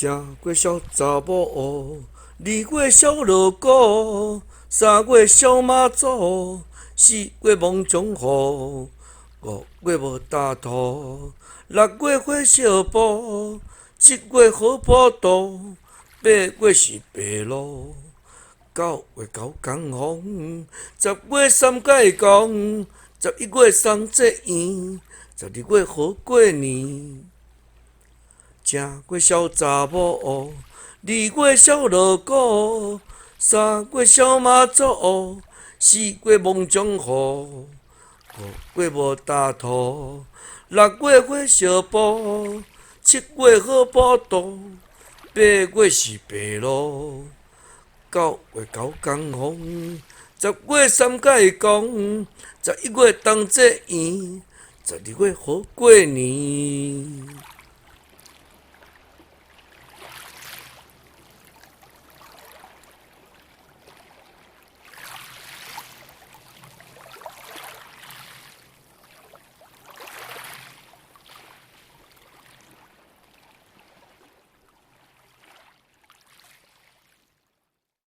正月小查某，二月小锣鼓，三月小妈祖，四月蒙中雨，五月无大土，六月火烧埔，七月好普渡，八月是白露，九月九江风，十月三界公，11月送节宴，12月好过年。正月小查某，二月小锣鼓，三月小妈祖，四月蒙中雨，五月无大土，六月火烧埔，七月好普渡，八月是白露，九月九江风，十月三界公，11月同节宴，12月好过年。